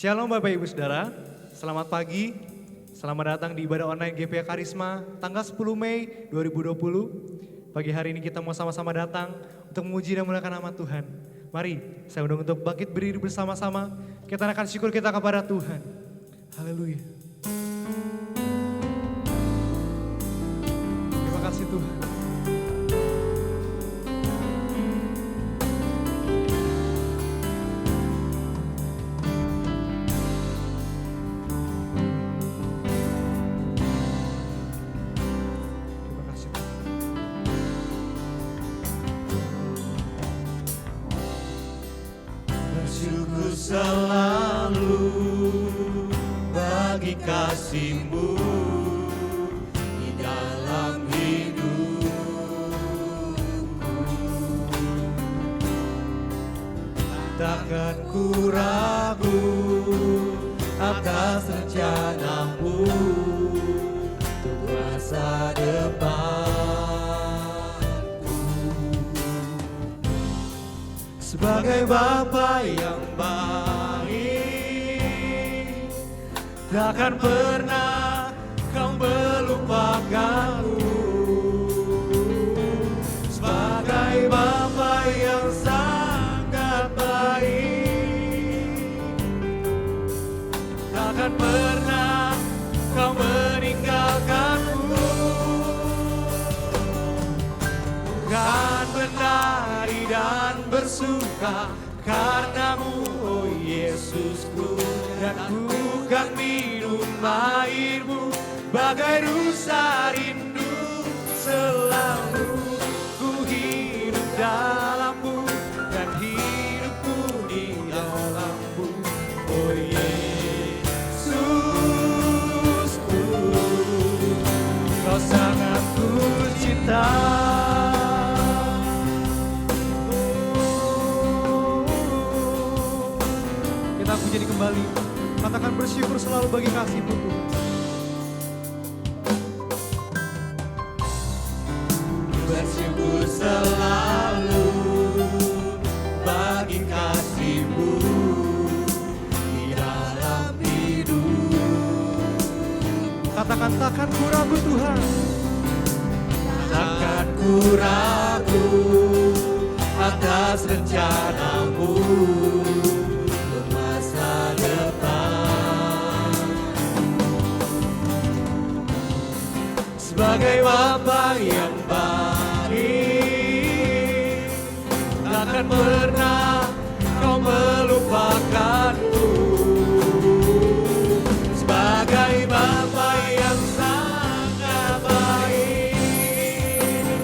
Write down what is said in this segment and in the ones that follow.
Shalom Bapak Ibu Saudara, selamat pagi, selamat datang di ibadah online GPA Karisma tanggal 10 Mei 2020. Pagi hari ini kita mau sama-sama datang untuk memuji dan memuliakan nama Tuhan. Mari saya undang untuk bangkit berdiri bersama-sama, kita akan syukur kita kepada Tuhan. Haleluya. Terima kasih Tuhan. Selalu bagi kasih-Mu di dalam hidupku. Takkan ku ragu atas rencana-Mu untuk masa depanku. Sebagai Bapa yang baik, takkan pernah Kau melupakanku. Sebagai Bapa yang sangat baik, takkan pernah Kau meninggalkanku. Bukan menari dan bersuka karena-Mu, oh Yesusku, dan bukan minum air-Mu bagai rusa rindu. Selalu ku hidup dalam-Mu dan hidupku di dalam-Mu, oh Yesusku. Kau sangat ku cinta. Jadi kembali, katakan bersyukur selalu bagi kasih-Mu Tuhan. Bersyukur selalu bagi kasih-Mu di dalam hidup. Katakan takkan ku ragu Tuhan. Takkan ku ragu atas rencana-Mu sebagai Bapa yang baik, takkan pernah Kau melupakanku. Sebagai Bapa yang sangat baik,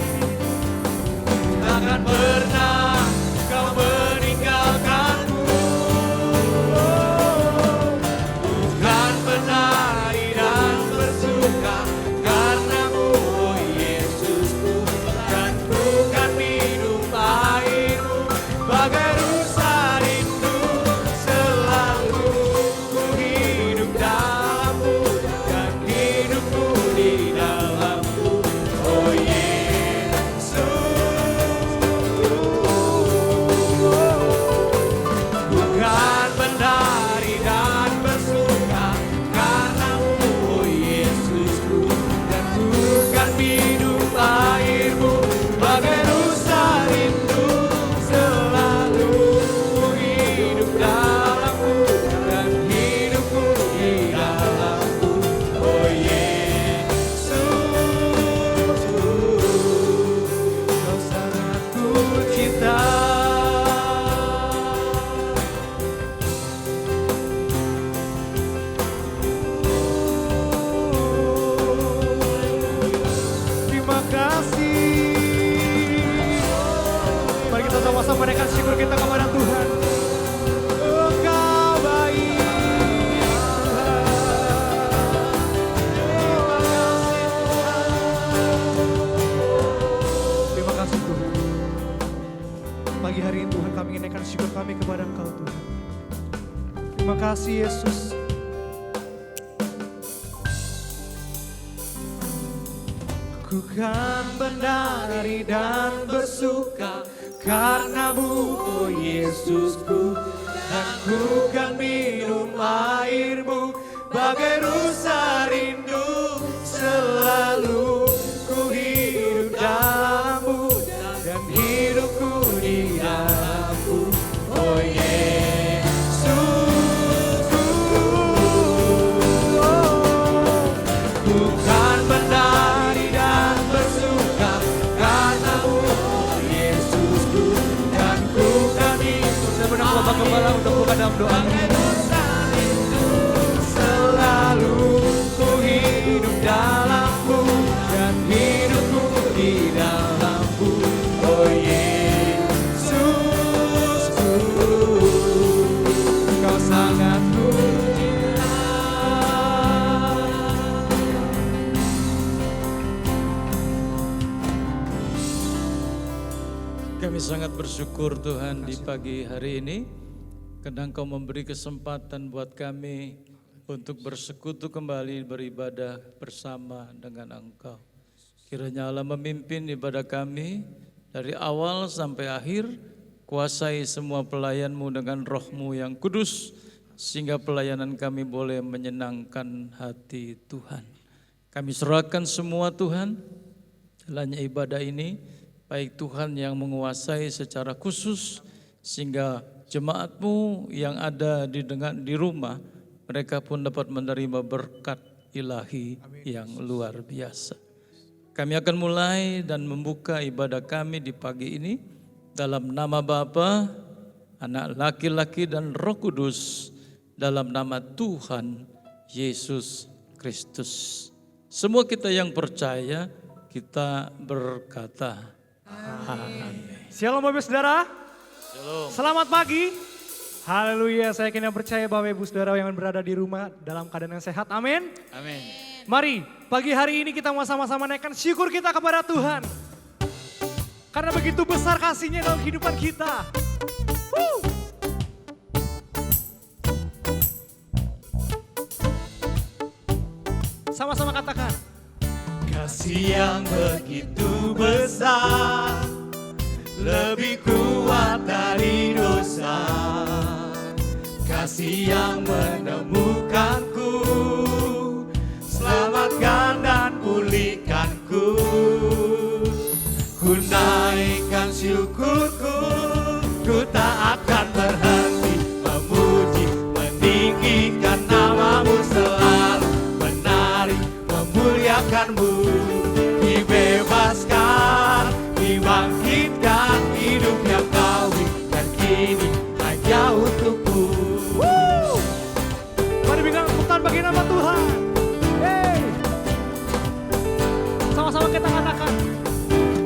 takkan pernah Kau meninggalkanku. Bukan menari dan bersuka karena-Mu, oh Yesusku, dan bukan minum air-Mu bagai rusa rindu. Selalu ku hidup dalam-Mu dan hidupku di dalam-Mu, oh Yesus. Bukan menari dan bersuka karena-Mu, oh Yesusku, dan bukan minum air-Mu bagai rusa rindu. Selalu ku hidup dalam-Mu dan hidupku di dalam-Mu, oh Yesus. Kau sangat ku cinta. Terima kasih. Mari kita sama-sama menaikkan syukur kita kepada Tuhan. Engkau baik Tuhan. Terima kasih Tuhan. Pagi hari ini Tuhan kami ingin naikkan syukur kami kepada Engkau Tuhan. Terima kasih Yesus. Ku kan menari dan bersuka karena-Mu, oh Yesusku, dan ku kan minum bagai rusa rindu, selalu ku hidup dalam-Mu dan hidupku di dalam-Mu. Oh Yesusku, bukan menari dan bersuka karena-Mu, oh Yesusku, dan ku kan ikut. Saya benar Bapak Gembala untuk buka dalam doa. Selalu ku hidup dalam-Mu dan hidupku di dalam-Mu. Oh Yesusku, Kau sangat ku cinta. Kami sangat bersyukur Tuhan di pagi hari ini karena Engkau memberi kesempatan buat kami untuk bersekutu kembali beribadah bersama dengan Engkau. Kiranya Allah memimpin ibadah kami dari awal sampai akhir, kuasai semua pelayan-Mu dengan roh-Mu yang kudus, sehingga pelayanan kami boleh menyenangkan hati Tuhan. Kami serahkan semua Tuhan, jalannya ibadah ini, baik Tuhan yang menguasai secara khusus, sehingga jemaat-Mu yang ada di rumah, mereka pun dapat menerima berkat ilahi yang luar biasa. Kami akan mulai dan membuka ibadah kami di pagi ini dalam nama Bapa, Anak laki-laki dan Roh Kudus, dalam nama Tuhan Yesus Kristus. Semua kita yang percaya, kita berkata amin. Shalom Bapak Ibu Saudara. Shalom. Selamat pagi. Haleluya, saya kini percaya Bapak Ibu Saudara yang berada di rumah dalam keadaan yang sehat. Amin. Amin. Mari, pagi hari ini kita mau sama-sama naikkan syukur kita kepada Tuhan. Karena begitu besar kasih-Nya dalam kehidupan kita. Sama-sama katakan. Kasih yang begitu besar, lebih kuat dari dosa. Kasih yang menemukanku, selamatkan dan pulihkanku. Ku naikkan syukurku, ku tak akan berhenti memuji, meninggikan nama-Mu selalu, menari, memuliakan-Mu. Dibebaskan, dibangkitkan, hidup yang Kau berikan kini hanya untukku. Mari berikan tepuk tangan bagi nama Tuhan. Hey. Sama-sama kita katakan.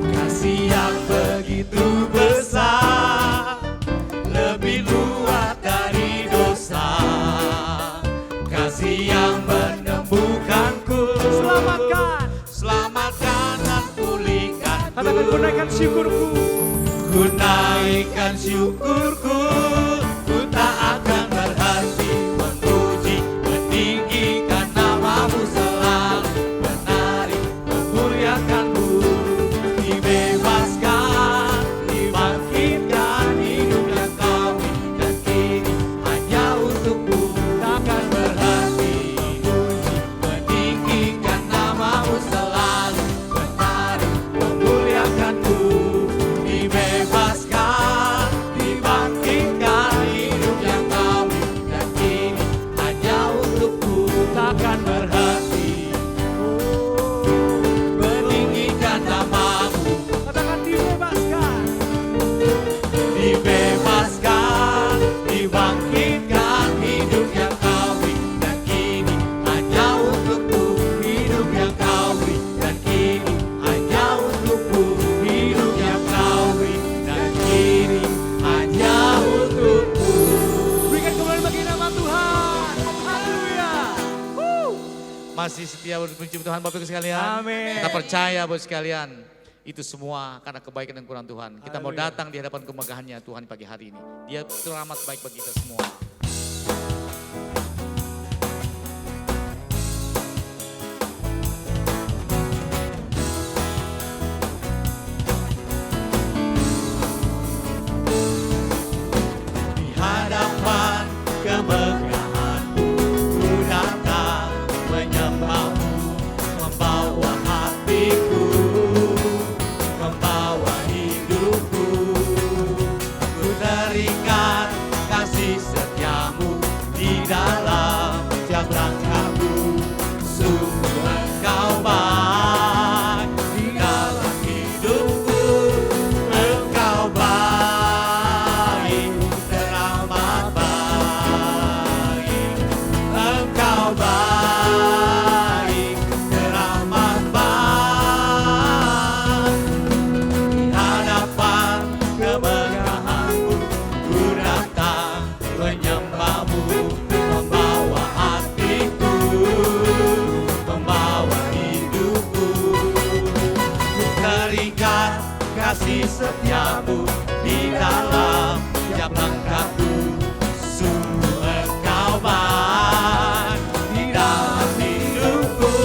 Kasih yang begitu besar, lebih luas dari dosa. Kasih yang menemukanku, selamatkan dan pulihkan. Katakan ku naikkan syukurku. Ku naikkan syukurku, ku tak akan berhenti memuji, meninggikan nama-Mu selalu, menari, memuliakan-Mu. Dibebaskan, dibangkitkan, hidup yang Kau berikan kini hanya untukku. Takkan berhenti memuji, meninggikan nama-Mu selalu, menari, memuliakan-Mu. Dibebaskan, dibangkitkan, hidup yang Kau berikan kini hanya untukku. Takkan berhenti meninggikan nama-Mu. Katakan dibebaskan. Dibebaskan, dibangkitkan, hidup yang Kau berikan kini hanya untukku. Hidup yang Kau berikan kini hanya untukku. Hidup yang Kau berikan kini hanya untukku. Berikan kembali bagi nama Tuhan. Haleluya. Masih setia memuji Tuhan Bapak Ibu sekalian. Amin. Kita percaya Bapak sekalian, itu semua karena kebaikan dan kurang Tuhan. Kita mau Haleluya. datang di hadapan kemegahannya Tuhan pagi hari ini. Dia teramat baik bagi kita semua. Di hadapan kemegahan-Mu ku datang. di dalam setiap langkahku. Sungguh Engkau baik di dalam hidupku. Engkau baik, teramat baik. Engkau baik, teramat baik. Di hadapan kemegahanmu ku datang menyembahmu, membawa hatiku, membawa hidupku. Ku terikat kasih setiamu di dalam setiap langkahku. Sungguh Engkau baik di dalam hidupku.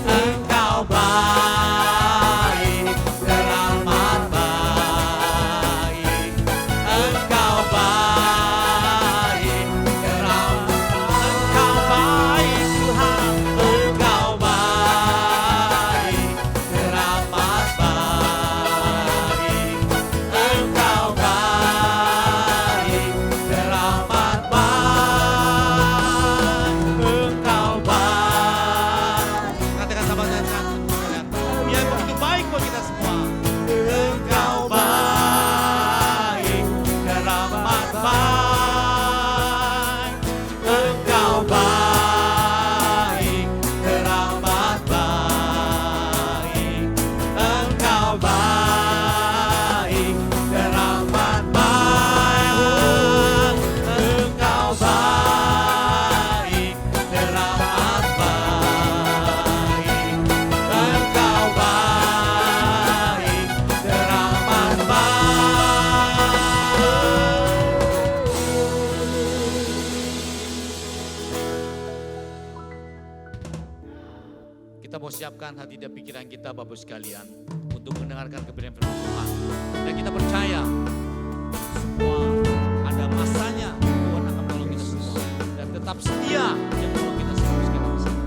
Engkau baik, teramat baik. Engkau baik, teramat. Engkau baik Tuhan. Engkau baik, teramat baik. Engkau baik, teramat baik. Engkau baik. Katakan sahabat dan sekalian, Dia begitu baik buat kita semua. Engkau baik, teramat baik. Engkau baik, teramat baik. Engkau baik, teramat baik. Engkau baik, teramat baik. Engkau baik, teramat baik. Kita mau siapkan hati dan pikiran kita Bapak sekalian untuk mendengarkan kebenaran firman Tuhan. Dan kita percaya semua ada masanya Tuhan akan menolong kita semua. Dan tetap setia yang menolong kita semua. Kita bersama.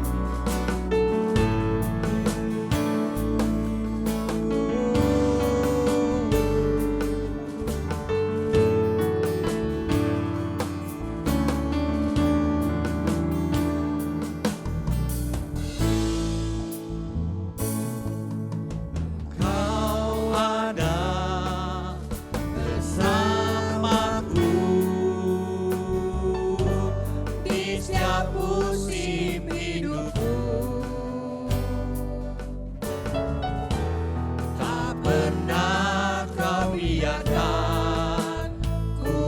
Kau ada bersamaku di setiap musim hidupku. Tak pernah kau biarkan ku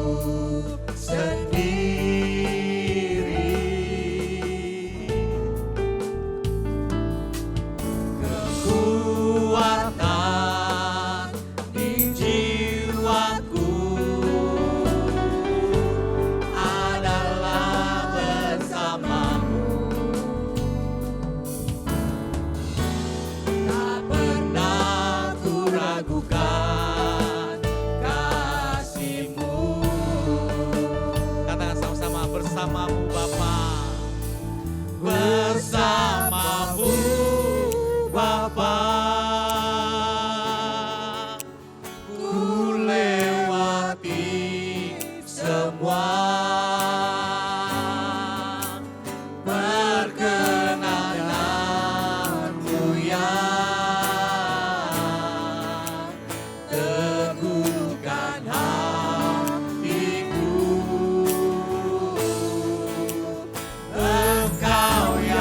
sendiri. Kekuatan di jiwaku adalah bersamamu. Tak pernah ku ragukan kasih-Mu. Katakan sama-sama, bersamamu Bapa. Bersamamu Bapa, ku lewati semua. Perkenananmu yang teguhkan hatiku. Engkau yang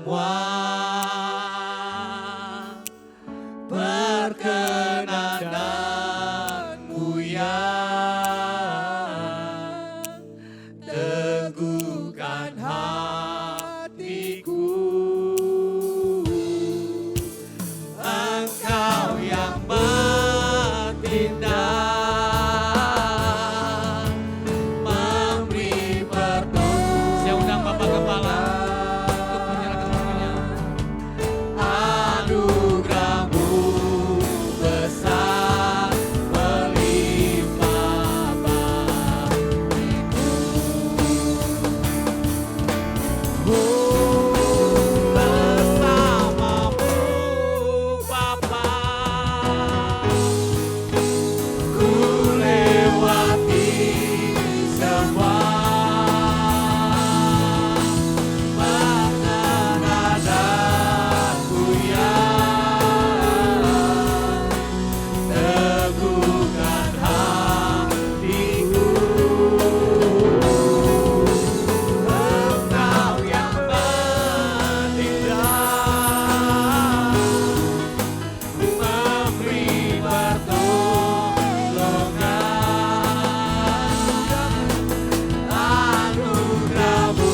semua perkenanmu ya, teguhkan hatiku. Engkau yang bertindak, memberi pertolongan. Saya undang Bapak Kepala untuk menyerahkan lagunya. Anugerahmu besar melimpah bagiku. Bersamamu Bapa, ku lewati semua. Bahkan adanya teguhkan hatiku. Engkau yang bertindak, memberi pertolongan. Anugerahmu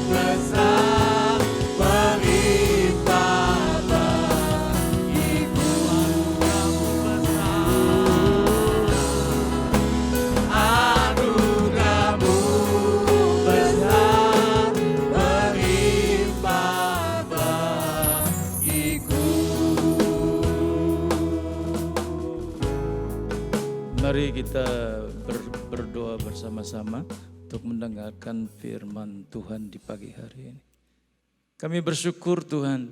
besar melimpah bagiku. Anugerahmu besar melimpah bagiku. Mari kita berdoa bersama-sama untuk mendengarkan firman Tuhan di pagi hari ini. Kami bersyukur Tuhan,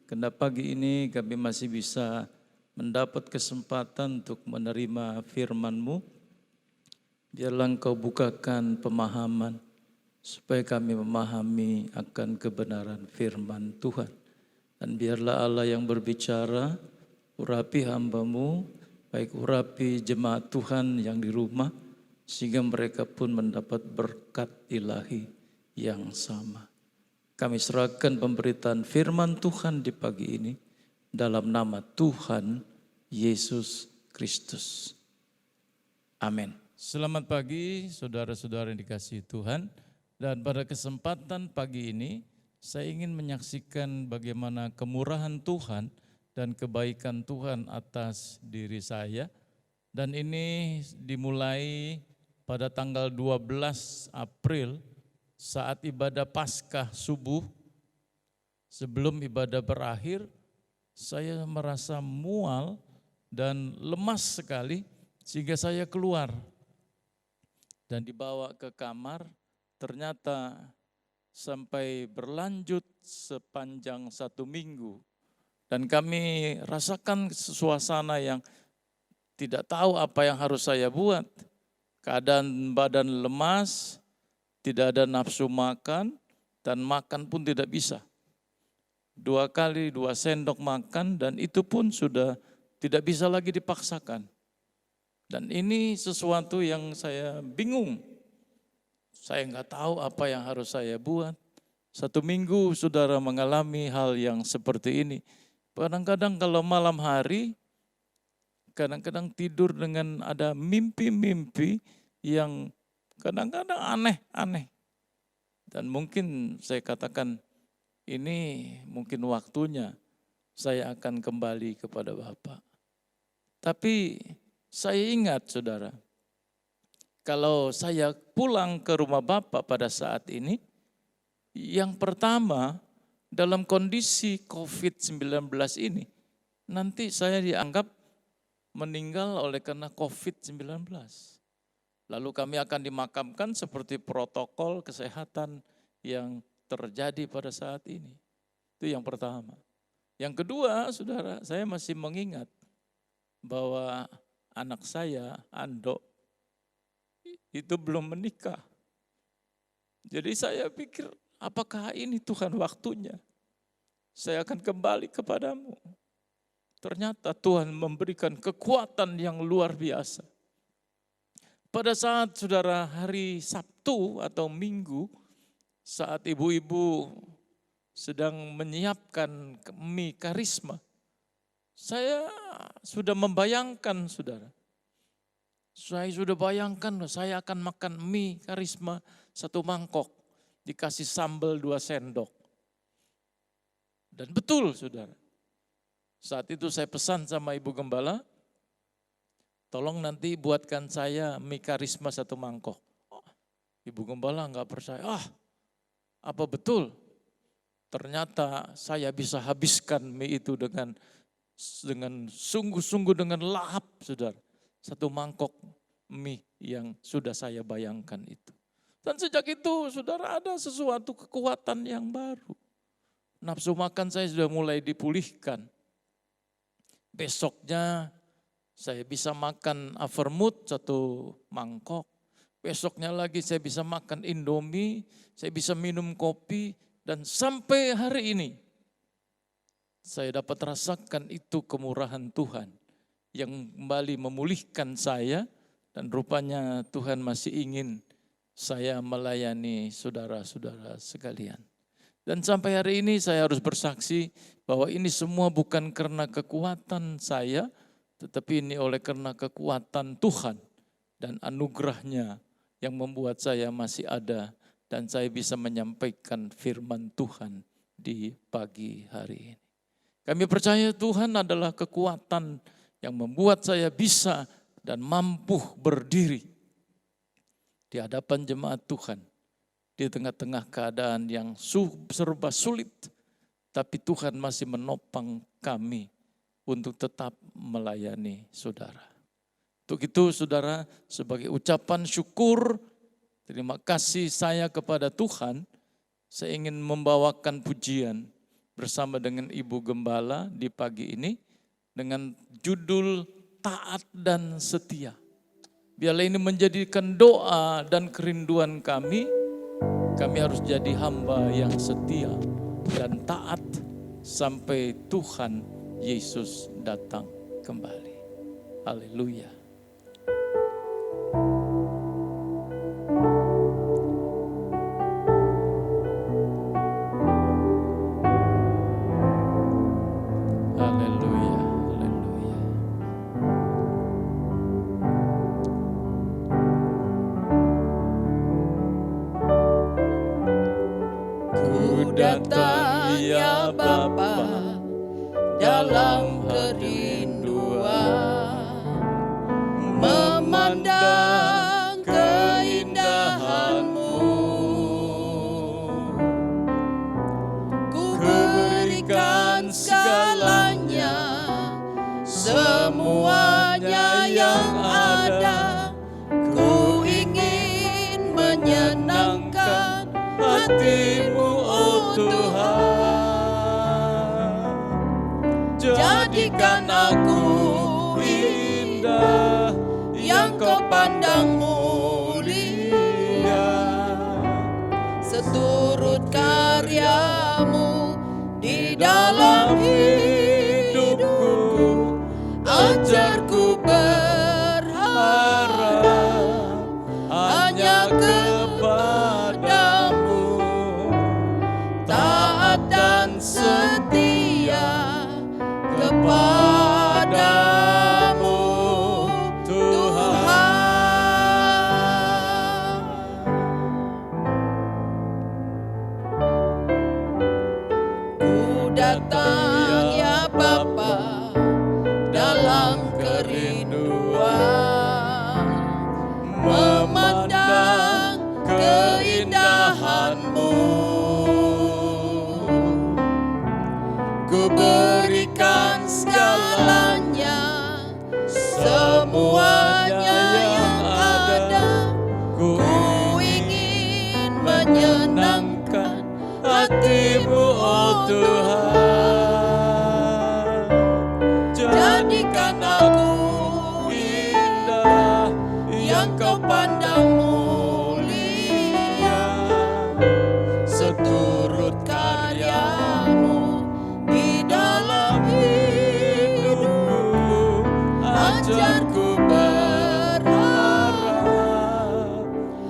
karena pagi ini kami masih bisa mendapat kesempatan untuk menerima firman-Mu. Biarlah Engkau bukakan pemahaman, supaya kami memahami akan kebenaran firman Tuhan. Dan biarlah Allah yang berbicara, urapi hamba-Mu, baik urapi jemaat Tuhan yang di rumah, sehingga mereka pun mendapat berkat ilahi yang sama. Kami serahkan pemberitaan firman Tuhan di pagi ini dalam nama Tuhan Yesus Kristus. Amin. Selamat pagi saudara-saudara yang dikasihi Tuhan. Dan pada kesempatan pagi ini saya ingin menyaksikan bagaimana kemurahan Tuhan dan kebaikan Tuhan atas diri saya. Dan ini dimulai pada tanggal 12 April saat ibadah Paskah subuh. Sebelum ibadah berakhir, saya merasa mual dan lemas sekali sehingga saya keluar dan dibawa ke kamar. Ternyata sampai berlanjut sepanjang 1 minggu. Dan kami rasakan suasana yang tidak tahu apa yang harus saya buat. Keadaan badan lemas, tidak ada nafsu makan, dan makan pun tidak bisa. 2 kali 2 sendok makan, dan itu pun sudah tidak bisa lagi dipaksakan. Dan ini sesuatu yang saya bingung. Saya nggak tahu apa yang harus saya buat. 1 minggu saudara mengalami hal yang seperti ini. Kadang-kadang kalau malam hari, kadang-kadang tidur dengan ada mimpi-mimpi yang kadang-kadang aneh-aneh. Dan mungkin saya katakan ini mungkin waktunya saya akan kembali kepada Bapa. Tapi saya ingat saudara, kalau saya pulang ke rumah Bapa pada saat ini, yang pertama dalam kondisi COVID-19 ini, nanti saya dianggap meninggal oleh karena COVID-19. Lalu kami akan dimakamkan seperti protokol kesehatan yang terjadi pada saat ini. Itu yang pertama. Yang kedua, saudara, saya masih mengingat bahwa anak saya, Ando, itu belum menikah. Jadi saya pikir, apakah ini Tuhan waktunya? Saya akan kembali kepadamu. Ternyata Tuhan memberikan kekuatan yang luar biasa. Pada saat saudara hari Sabtu atau Minggu, saat ibu-ibu sedang menyiapkan mie karisma, saya sudah membayangkan, saudara. Saya sudah bayangkan saya akan makan mie karisma 1 mangkok, dikasih sambal 2 sendok. Dan betul, saudara. Saat itu saya pesan sama Ibu Gembala, tolong nanti buatkan saya mie karisma 1 mangkok. Oh, Ibu Gembala enggak percaya. Apa betul? Ternyata saya bisa habiskan mie itu dengan sungguh-sungguh, dengan lahap, saudara. 1 mangkok mie yang sudah saya bayangkan itu. Dan sejak itu, saudara, ada sesuatu kekuatan yang baru. Nafsu makan saya sudah mulai dipulihkan. Besoknya saya bisa makan Avermut 1 mangkok. Besoknya lagi saya bisa makan Indomie, saya bisa minum kopi. Dan sampai hari ini saya dapat rasakan itu kemurahan Tuhan yang kembali memulihkan saya. Dan rupanya Tuhan masih ingin saya melayani saudara-saudara sekalian. Dan sampai hari ini saya harus bersaksi bahwa ini semua bukan karena kekuatan saya, tetapi ini oleh karena kekuatan Tuhan dan anugerahnya yang membuat saya masih ada dan saya bisa menyampaikan firman Tuhan di pagi hari ini. Kami percaya Tuhan adalah kekuatan yang membuat saya bisa dan mampu berdiri di hadapan jemaat Tuhan. Di tengah-tengah keadaan yang serba sulit, tapi Tuhan masih menopang kami untuk tetap melayani saudara. Untuk itu saudara, sebagai ucapan syukur, terima kasih saya kepada Tuhan, saya ingin membawakan pujian bersama dengan Ibu Gembala di pagi ini dengan judul Taat dan Setia. Biarlah ini menjadikan doa dan kerinduan kami harus jadi hamba yang setia dan taat sampai Tuhan Yesus datang kembali. Haleluya. Haleluya, haleluya. Ku datang ya Bapa dalam kerinduan, memandang keindahan-Mu. Ku berikan segalanya, semuanya yang ada. Ku ingin menyenangkan hati-Mu, oh Tuhan. Jadikan aku indah yang Kau pandang mulia, seturut karya-Mu di dalam hidupku. Ajarku berharap hanya kepada-Mu, taat dan setia kepada-Mu, Tuhan. Ku datang ya Bapa dalam kerinduan, memandang keindahan-Mu. Ku berikan segalanya, semuanya yang ada. Ku ingin menyenangkan hati-Mu, oh Tuhan. Jadikan aku indah yang Kau pandang mulia, seturut karya-Mu di dalam hidupku. Ajarku berharap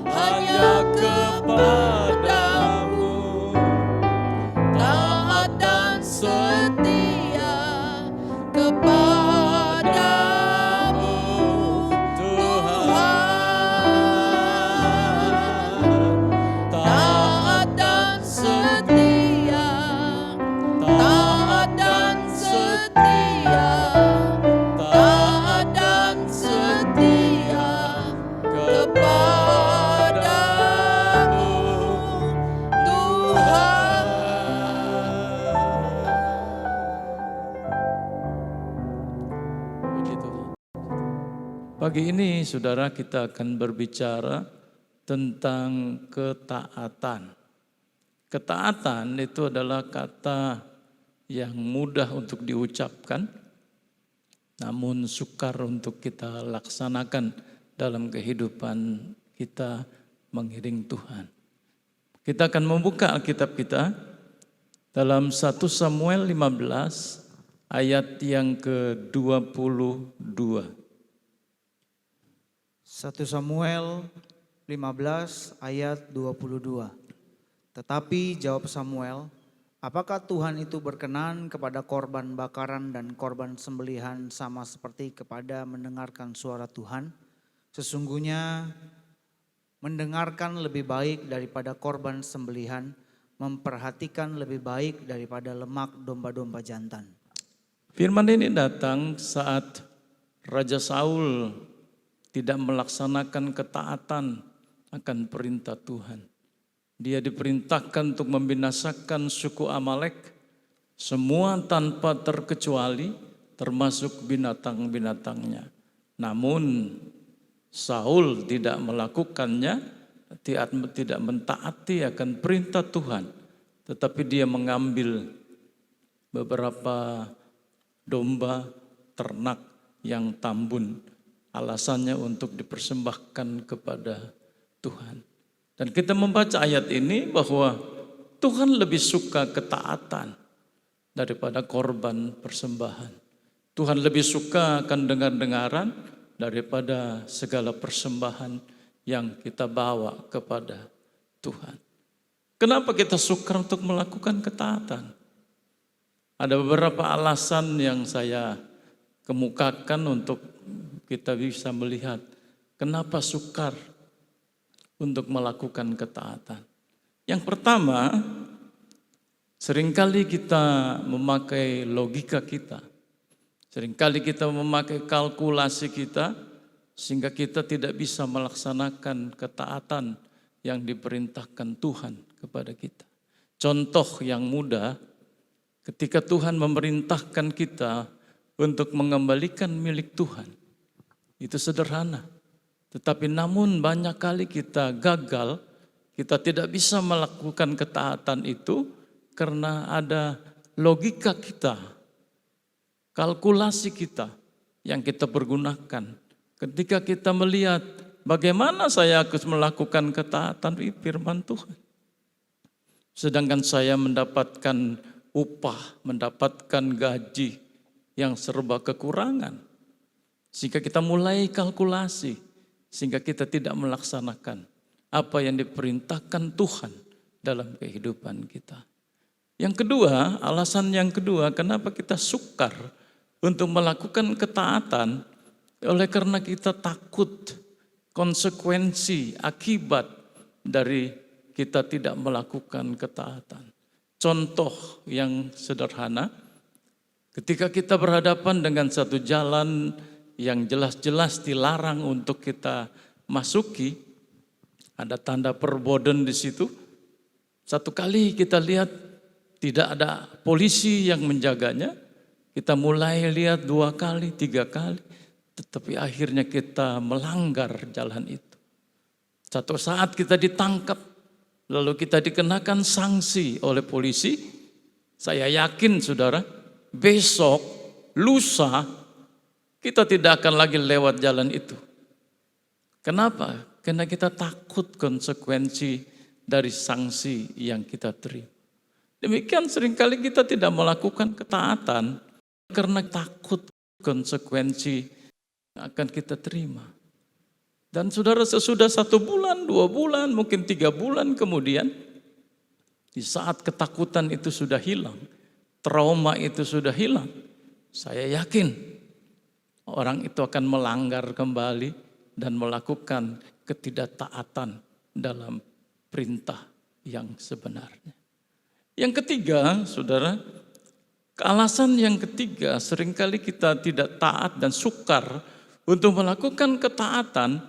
hanya kepada-Mu, Pagi ini saudara kita akan berbicara tentang ketaatan. Ketaatan itu adalah kata yang mudah untuk diucapkan, namun sukar untuk kita laksanakan dalam kehidupan kita mengiring Tuhan. Kita akan membuka Alkitab kita dalam 1 Samuel 15 ayat yang ke-22. 1 Samuel 15 ayat 22. Tetapi jawab Samuel, apakah Tuhan itu berkenan kepada korban bakaran dan korban sembelihan sama seperti kepada mendengarkan suara Tuhan? Sesungguhnya mendengarkan lebih baik daripada korban sembelihan, memperhatikan lebih baik daripada lemak domba-domba jantan. Firman ini datang saat Raja Saul tidak melaksanakan ketaatan akan perintah Tuhan. Dia diperintahkan untuk membinasakan suku Amalek, semua tanpa terkecuali, termasuk binatang-binatangnya. Namun Saul tidak melakukannya, tidak mentaati akan perintah Tuhan, tetapi dia mengambil beberapa domba ternak yang tambun. Alasannya untuk dipersembahkan kepada Tuhan. Dan kita membaca ayat ini bahwa Tuhan lebih suka ketaatan daripada korban persembahan. Tuhan lebih suka akan dengar-dengaran daripada segala persembahan yang kita bawa kepada Tuhan. Kenapa kita suka untuk melakukan ketaatan? Ada beberapa alasan yang saya kemukakan untuk kita bisa melihat kenapa sukar untuk melakukan ketaatan. Yang pertama, seringkali kita memakai logika kita. Seringkali kita memakai kalkulasi kita sehingga kita tidak bisa melaksanakan ketaatan yang diperintahkan Tuhan kepada kita. Contoh yang mudah, ketika Tuhan memerintahkan kita untuk mengembalikan milik Tuhan. Itu sederhana. Tetapi namun banyak kali kita gagal, kita tidak bisa melakukan ketaatan itu karena ada logika kita, kalkulasi kita yang kita pergunakan. Ketika kita melihat bagaimana saya harus melakukan ketaatan firman Tuhan. Sedangkan saya mendapatkan upah, mendapatkan gaji yang serba kekurangan. Sehingga kita mulai kalkulasi, sehingga kita tidak melaksanakan apa yang diperintahkan Tuhan dalam kehidupan kita. Yang kedua, alasan yang kedua, kenapa kita sukar untuk melakukan ketaatan, oleh karena kita takut konsekuensi akibat dari kita tidak melakukan ketaatan. Contoh yang sederhana, ketika kita berhadapan dengan satu jalan yang jelas-jelas dilarang untuk kita masuki, ada tanda perboden di situ. Satu kali kita lihat tidak ada polisi yang menjaganya, kita mulai lihat 2 kali, 3 kali, tetapi akhirnya kita melanggar jalan itu. Satu saat kita ditangkap, lalu kita dikenakan sanksi oleh polisi. Saya yakin saudara, besok, lusa, kita tidak akan lagi lewat jalan itu. Kenapa? Karena kita takut konsekuensi dari sanksi yang kita terima. Demikian seringkali kita tidak melakukan ketaatan karena takut konsekuensi yang akan kita terima. Dan saudara, sesudah 1 bulan, 2 bulan, mungkin 3 bulan kemudian, di saat ketakutan itu sudah hilang, trauma itu sudah hilang, saya yakin orang itu akan melanggar kembali dan melakukan ketidaktaatan dalam perintah yang sebenarnya. Yang ketiga, saudara, alasan yang ketiga, seringkali kita tidak taat dan sukar untuk melakukan ketaatan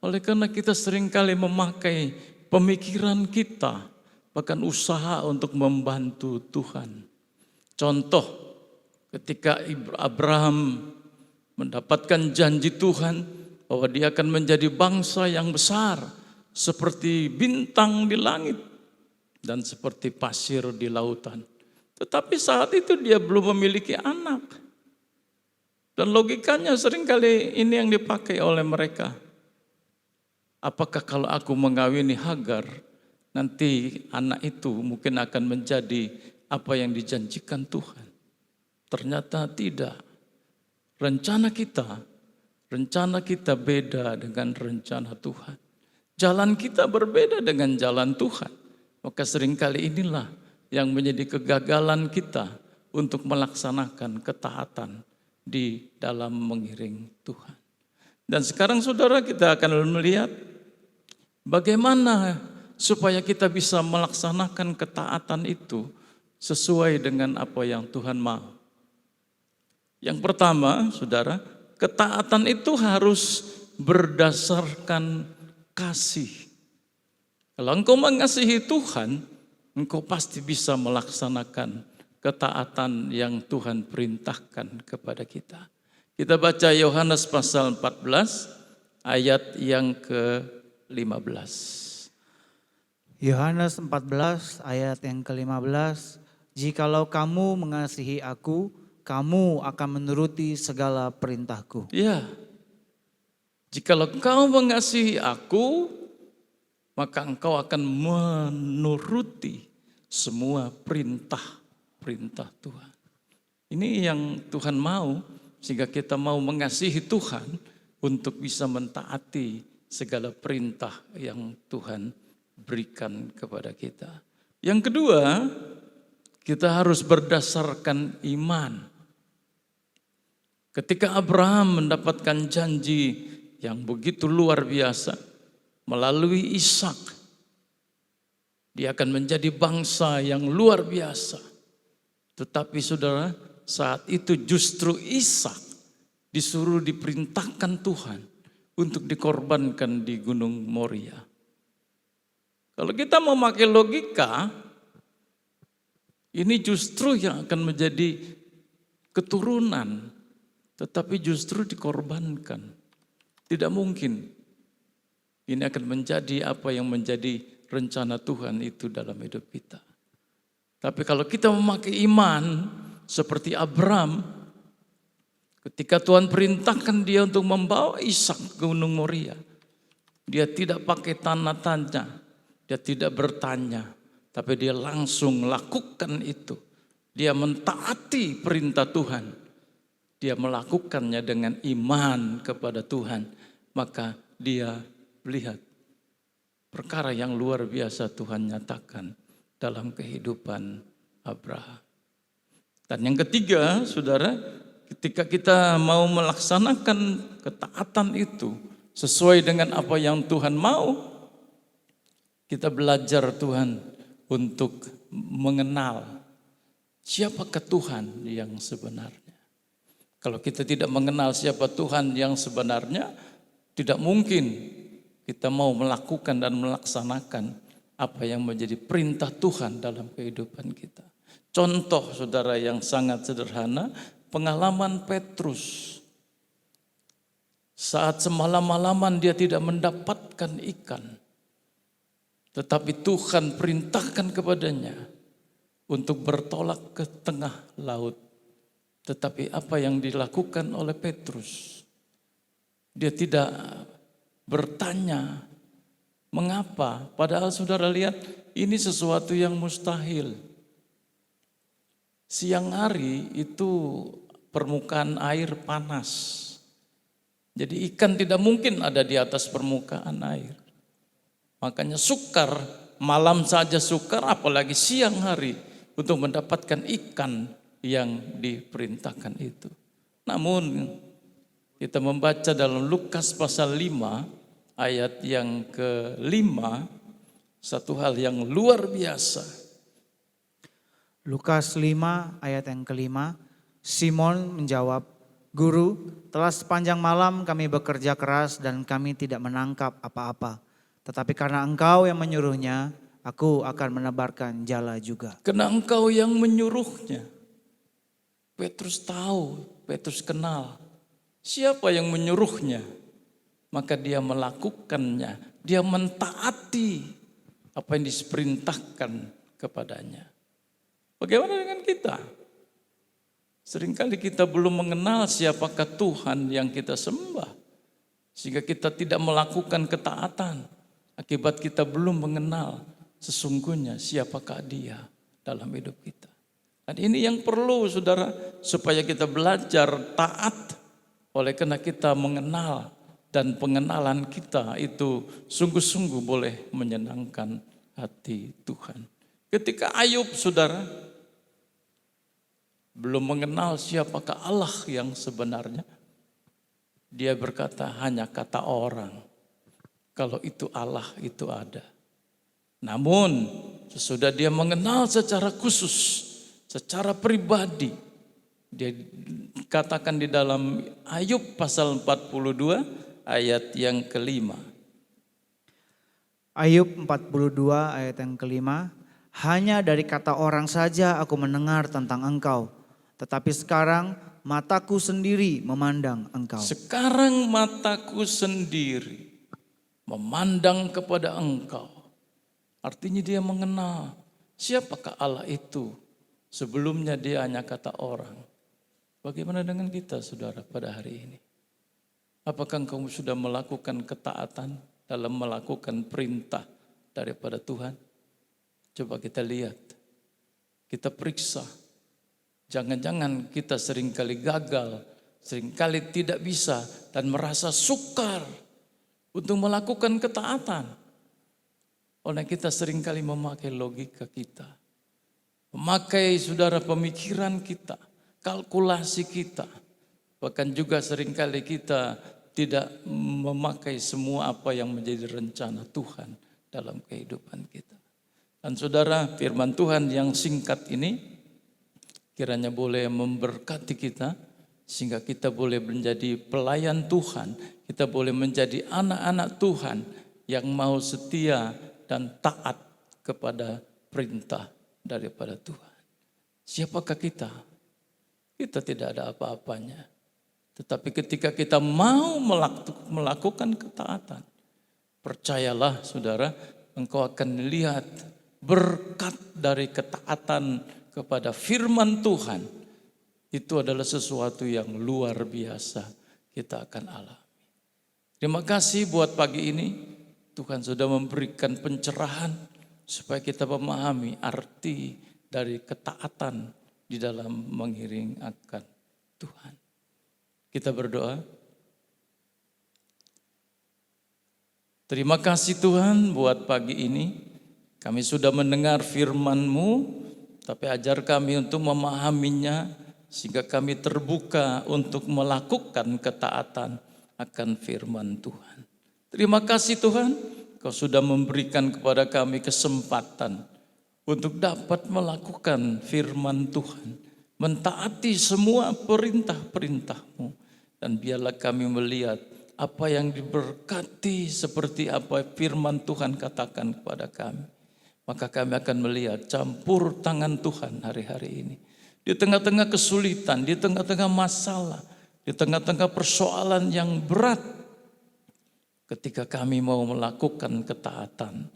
oleh karena kita seringkali memakai pemikiran kita, bahkan usaha untuk membantu Tuhan. Contoh, ketika Abraham mendapatkan janji Tuhan, bahwa dia akan menjadi bangsa yang besar seperti bintang di langit dan seperti pasir di lautan. Tetapi saat itu dia belum memiliki anak. Dan logikanya seringkali ini yang dipakai oleh mereka. Apakah kalau aku mengawini Hagar, nanti anak itu mungkin akan menjadi apa yang dijanjikan Tuhan? Ternyata tidak. Rencana kita beda dengan rencana Tuhan. Jalan kita berbeda dengan jalan Tuhan. Maka seringkali inilah yang menjadi kegagalan kita untuk melaksanakan ketaatan di dalam mengiring Tuhan. Dan sekarang saudara, kita akan melihat bagaimana supaya kita bisa melaksanakan ketaatan itu sesuai dengan apa yang Tuhan mau. Yang pertama, saudara, ketaatan itu harus berdasarkan kasih. Kalau engkau mengasihi Tuhan, engkau pasti bisa melaksanakan ketaatan yang Tuhan perintahkan kepada kita. Kita baca Yohanes pasal 14 ayat yang ke-15. Yohanes 14 ayat yang ke-15. Jikalau kamu mengasihi aku, kamu akan menuruti segala perintahku. Ya, jikalau engkau mengasihi aku, maka engkau akan menuruti semua perintah Tuhan. Ini yang Tuhan mau, sehingga kita mau mengasihi Tuhan untuk bisa mentaati segala perintah yang Tuhan berikan kepada kita. Yang kedua, kita harus berdasarkan iman. Ketika Abraham mendapatkan janji yang begitu luar biasa, melalui Ishak, dia akan menjadi bangsa yang luar biasa. Tetapi saudara, saat itu justru Ishak disuruh diperintahkan Tuhan untuk dikorbankan di Gunung Moria. Kalau kita memakai logika, ini justru yang akan menjadi keturunan, tetapi justru dikorbankan. Tidak mungkin. Ini akan menjadi apa yang menjadi rencana Tuhan itu dalam hidup kita. Tapi kalau kita memakai iman seperti Abraham, ketika Tuhan perintahkan dia untuk membawa Ishak ke Gunung Moria, dia tidak pakai tanda-tanda, dia tidak bertanya, tapi dia langsung lakukan itu. Dia mentaati perintah Tuhan. Dia melakukannya dengan iman kepada Tuhan. Maka dia lihat perkara yang luar biasa Tuhan nyatakan dalam kehidupan Abraham. Dan yang ketiga, saudara, ketika kita mau melaksanakan ketaatan itu sesuai dengan apa yang Tuhan mau, kita belajar Tuhan untuk mengenal siapakah Tuhan yang sebenarnya. Kalau kita tidak mengenal siapa Tuhan yang sebenarnya, tidak mungkin kita mau melakukan dan melaksanakan apa yang menjadi perintah Tuhan dalam kehidupan kita. Contoh saudara yang sangat sederhana, pengalaman Petrus. Saat semalam-malaman dia tidak mendapatkan ikan. Tetapi Tuhan perintahkan kepadanya untuk bertolak ke tengah laut. Tetapi apa yang dilakukan oleh Petrus? Dia tidak bertanya mengapa, padahal saudara lihat ini sesuatu yang mustahil. Siang hari itu permukaan air panas. Jadi ikan tidak mungkin ada di atas permukaan air. Makanya sukar, malam saja sukar apalagi siang hari untuk mendapatkan ikan yang diperintahkan itu. Namun kita membaca dalam Lukas pasal 5 ayat yang ke-5, satu hal yang luar biasa. Lukas 5 ayat yang ke-5, Simon menjawab, Guru, telah sepanjang malam kami bekerja keras dan kami tidak menangkap apa-apa. Tetapi karena Engkau yang menyuruhnya, aku akan menebarkan jala juga. Karena Engkau yang menyuruhnya. Petrus tahu, Petrus kenal. Siapa yang menyuruhnya? maka dia melakukannya. Dia mentaati apa yang diperintahkan kepadanya. Bagaimana dengan kita? Seringkali kita belum mengenal siapakah Tuhan yang kita sembah. Sehingga kita tidak melakukan ketaatan. Akibat kita belum mengenal sesungguhnya siapakah Dia dalam hidup kita. Dan ini yang perlu saudara, supaya kita belajar taat. Oleh karena kita mengenal, dan pengenalan kita itu sungguh-sungguh boleh menyenangkan hati Tuhan. Ketika Ayub saudara belum mengenal siapakah Allah yang sebenarnya, dia berkata hanya kata orang, kalau itu Allah itu ada. Namun sesudah dia mengenal secara khusus, secara pribadi, dia katakan di dalam Ayub pasal 42 ayat yang kelima. Ayub 42 ayat yang kelima. Hanya dari kata orang saja aku mendengar tentang Engkau, tetapi sekarang mataku sendiri memandang Engkau. Sekarang mataku sendiri memandang kepada Engkau. Artinya dia mengenal siapakah Allah itu. Sebelumnya dia hanya kata orang. Bagaimana dengan kita saudara pada hari ini? Apakah engkau sudah melakukan ketaatan dalam melakukan perintah daripada Tuhan? Coba kita lihat, kita periksa. Jangan-jangan kita seringkali gagal, seringkali tidak bisa dan merasa sukar untuk melakukan ketaatan. Oleh kita seringkali memakai logika kita, memakai saudara pemikiran kita, kalkulasi kita. Bahkan juga seringkali kita tidak memakai semua apa yang menjadi rencana Tuhan dalam kehidupan kita. Dan saudara, firman Tuhan yang singkat ini kiranya boleh memberkati kita, sehingga kita boleh menjadi pelayan Tuhan, kita boleh menjadi anak-anak Tuhan yang mau setia dan taat kepada perintah daripada Tuhan. Siapakah kita? Kita tidak ada apa-apanya. Tetapi ketika kita mau melakukan ketaatan, percayalah saudara, engkau akan lihat berkat dari ketaatan kepada firman Tuhan. Itu adalah sesuatu yang luar biasa kita akan alami. Terima kasih buat pagi ini. Tuhan sudah memberikan pencerahan supaya kita memahami arti dari ketaatan di dalam mengiring akan Tuhan. Kita berdoa. Terima kasih Tuhan buat pagi ini. Kami sudah mendengar firman-Mu, tapi ajar kami untuk memahaminya, sehingga kami terbuka untuk melakukan ketaatan akan firman Tuhan. Terima kasih Tuhan, Kau sudah memberikan kepada kami kesempatan untuk dapat melakukan firman Tuhan, mentaati semua perintah-perintah-Mu. Dan biarlah kami melihat apa yang diberkati seperti apa firman Tuhan katakan kepada kami. Maka kami akan melihat campur tangan Tuhan hari-hari ini. Di tengah-tengah kesulitan, di tengah-tengah masalah, di tengah-tengah persoalan yang berat. Ketika kami mau melakukan ketaatan,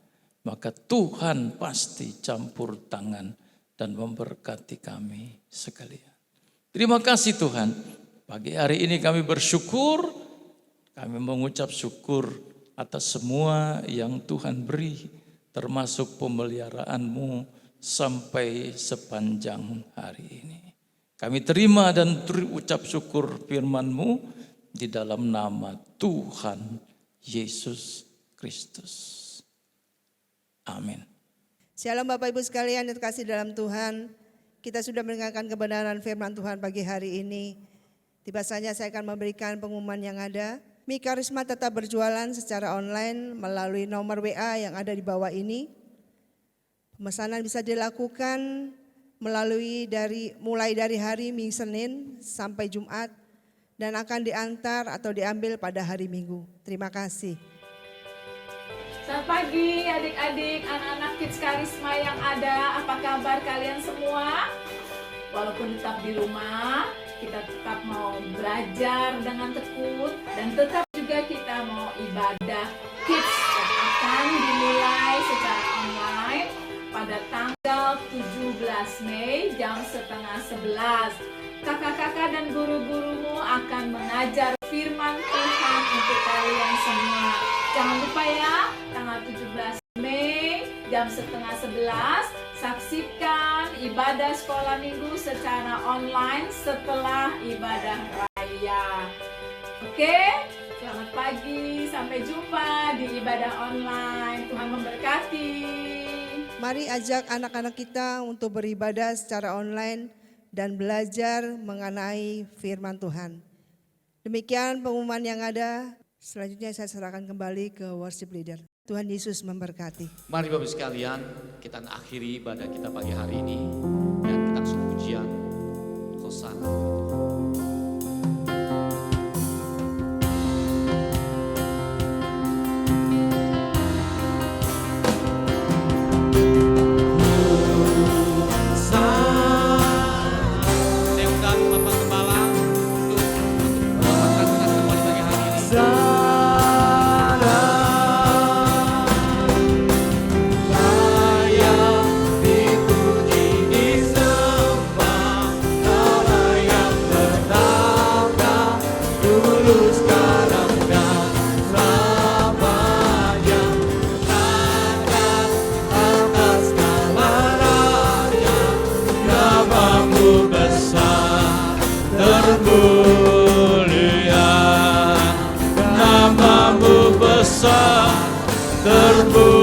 maka Tuhan pasti campur tangan dan memberkati kami sekalian. Terima kasih Tuhan. Pagi hari ini kami bersyukur, kami mengucap syukur atas semua yang Tuhan beri, termasuk pemeliharaan-Mu sampai sepanjang hari ini. Kami terima dan ucap syukur firman-Mu di dalam nama Tuhan Yesus Kristus. Amin. Shalom Bapak Ibu sekalian yang terkasih dalam Tuhan. Kita sudah mendengarkan kebenaran firman Tuhan pagi hari ini. Tiba saatnya saya akan memberikan pengumuman yang ada. Mi Karisma tetap berjualan secara online melalui nomor WA yang ada di bawah ini. Pemesanan bisa dilakukan mulai dari hari Minggu Senin sampai Jumat dan akan diantar atau diambil pada hari Minggu. Terima kasih. Selamat pagi adik-adik, anak-anak Kids Karisma yang ada. Apa kabar kalian semua? Walaupun tetap di rumah, kita tetap mau belajar dengan tekun dan tetap juga kita mau ibadah kids yang akan dimulai secara online pada tanggal 17 Mei jam setengah 11. Kakak-kakak dan guru-gurumu akan mengajar firman Tuhan untuk kalian semua. Jangan lupa ya, tanggal 17 Mei jam setengah 11 saksikan ibadah sekolah minggu secara online setelah ibadah raya. Oke, selamat pagi, sampai jumpa di ibadah online. Tuhan memberkati. Mari ajak anak-anak kita untuk beribadah secara online dan belajar mengenai firman Tuhan. Demikian pengumuman yang ada. Selanjutnya saya serahkan kembali ke worship leader. Tuhan Yesus memberkati. Mari Bapak sekalian, kita akhiri ibadah kita pagi hari ini dan kita langsung pujian Hosana. Saya undang Bapak Gembala untuk melakukan kita kembali pagi hari ini.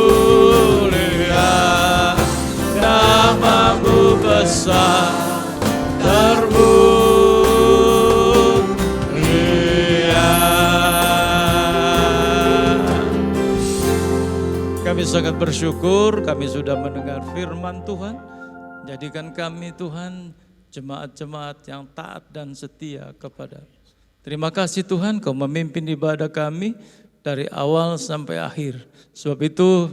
Termulia, namamu besar, termulia. Kami sangat bersyukur, kami sudah mendengar firman Tuhan. Jadikan kami Tuhan jemaat-jemaat yang taat dan setia kepada. Terima kasih Tuhan, Kau memimpin ibadah kami dari awal sampai akhir. Sebab itu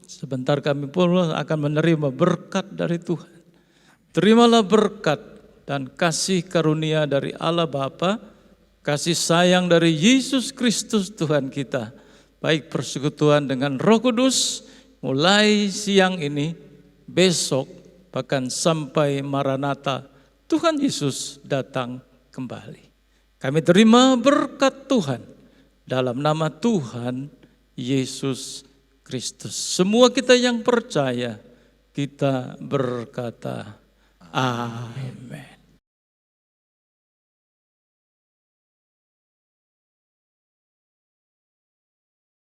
sebentar kami pun akan menerima berkat dari Tuhan. Terimalah berkat dan kasih karunia dari Allah Bapa, kasih sayang dari Yesus Kristus Tuhan kita, baik persekutuan dengan Roh Kudus mulai siang ini, besok, bahkan sampai Maranatha Tuhan Yesus datang kembali. Kami terima berkat Tuhan dalam nama Tuhan Yesus Kristus. Semua kita yang percaya, kita berkata amin.